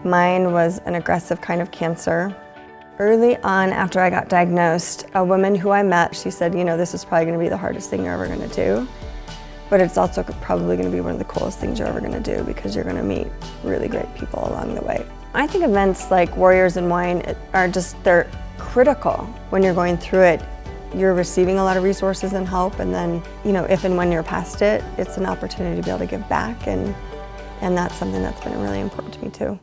Mine was an aggressive kind of cancer. Early on, after I got diagnosed, a woman who I met, she said, you know, this is probably going to be the hardest thing you're ever going to do, but it's also probably going to be one of the coolest things you're ever going to do because you're going to meet really great people along the way. I think events like Warriors in Wine are they're critical when you're going through it. You're receiving a lot of resources and help, and then, you know, if and when you're past it, it's an opportunity to be able to give back, and that's something that's been really important to me too.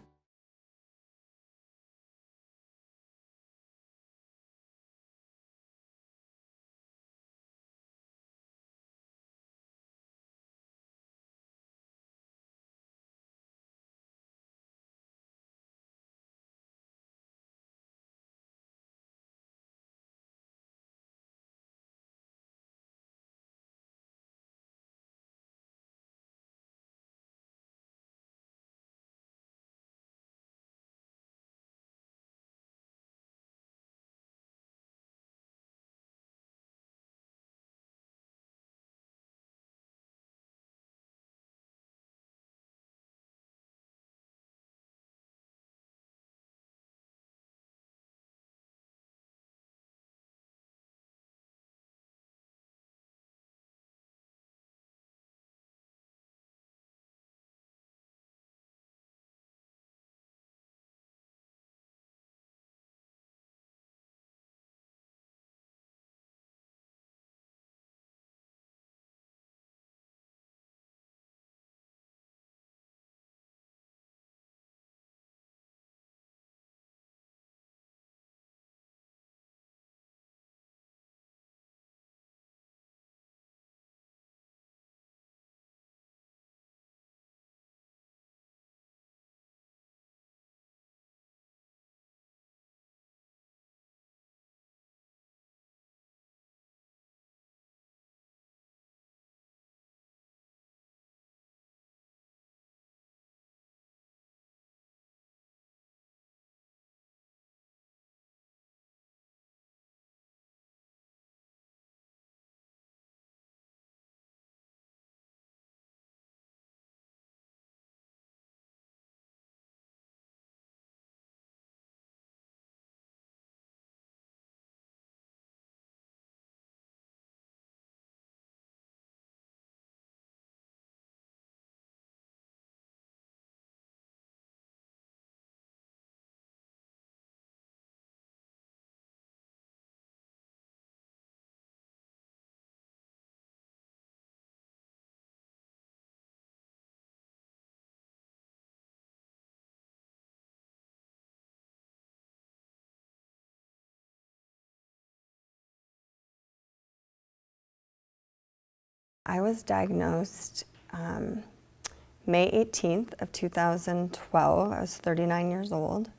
I was diagnosed May 18th of 2012. I was 39 years old.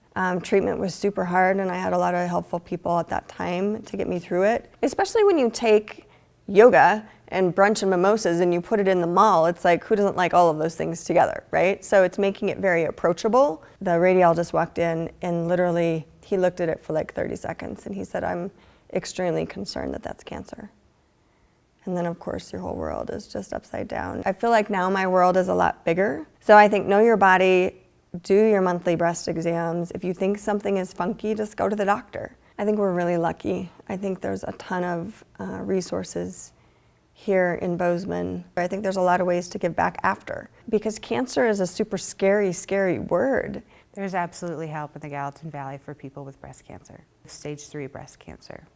Treatment was super hard, and I had a lot of helpful people at that time to get me through it. Especially when you take yoga and brunch and mimosas and you put it in the mall, it's like, who doesn't like all of those things together, right? So it's making it very approachable. The radiologist walked in and literally, he looked at it for like 30 seconds and he said, I'm extremely concerned that that's cancer. And then of course your whole world is just upside down. I feel like now my world is a lot bigger. So I think know your body, do your monthly breast exams. If you think something is funky, just go to the doctor. I think we're really lucky. I think there's a ton of resources here in Bozeman. I think there's a lot of ways to give back after, because cancer is a super scary, scary word. There's absolutely help in the Gallatin Valley for people with breast cancer, stage 3 breast cancer.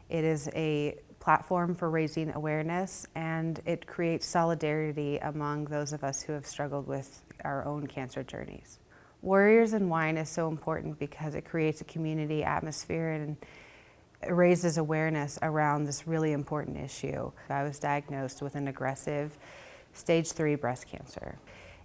It is a platform for raising awareness, and it creates solidarity among those of us who have struggled with our own cancer journeys. Warriors in Wine is so important because it creates a community atmosphere and it raises awareness around this really important issue. I was diagnosed with an aggressive stage 3 breast cancer.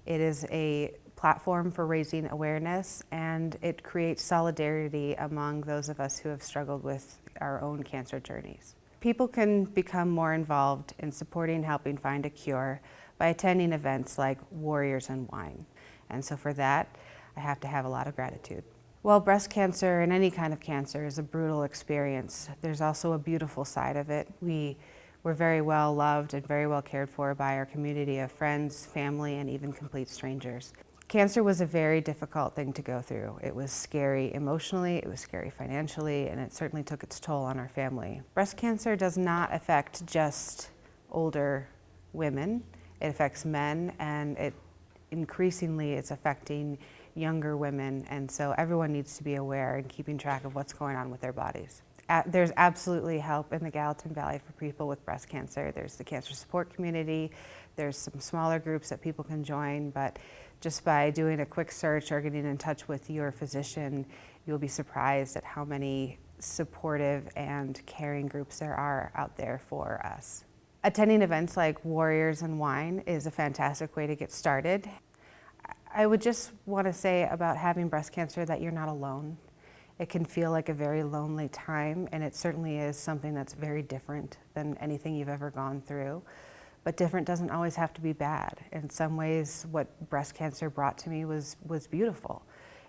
It is a platform for raising awareness, and it creates solidarity among those of us who have struggled with our own cancer journeys. People can become more involved in supporting helping find a cure by attending events like Warriors in Wine. And so for that, I have to have a lot of gratitude. Well, breast cancer and any kind of cancer is a brutal experience. There's also a beautiful side of it. We're very well loved and very well cared for by our community of friends, family, and even complete strangers. Cancer was a very difficult thing to go through. It was scary emotionally, it was scary financially, and it certainly took its toll on our family. Breast cancer does not affect just older women. It affects men, and increasingly it's affecting younger women, and so everyone needs to be aware and keeping track of what's going on with their bodies. There's absolutely help in the Gallatin Valley for people with breast cancer. There's the cancer support community, there's some smaller groups that people can join, but just by doing a quick search or getting in touch with your physician, you'll be surprised at how many supportive and caring groups there are out there for us. Attending events like Warriors and Wine is a fantastic way to get started. I would just want to say about having breast cancer that you're not alone. It can feel like a very lonely time, and it certainly is something that's very different than anything you've ever gone through. But different doesn't always have to be bad. In some ways, what breast cancer brought to me was beautiful.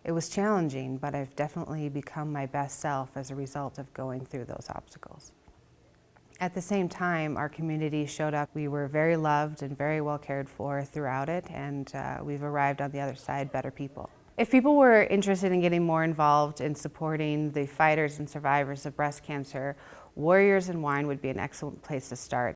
It was challenging, but I've definitely become my best self as a result of going through those obstacles. At the same time, our community showed up. We were very loved and very well cared for throughout it, and we've arrived on the other side better people. If people were interested in getting more involved in supporting the fighters and survivors of breast cancer, Warriors and Wine would be an excellent place to start.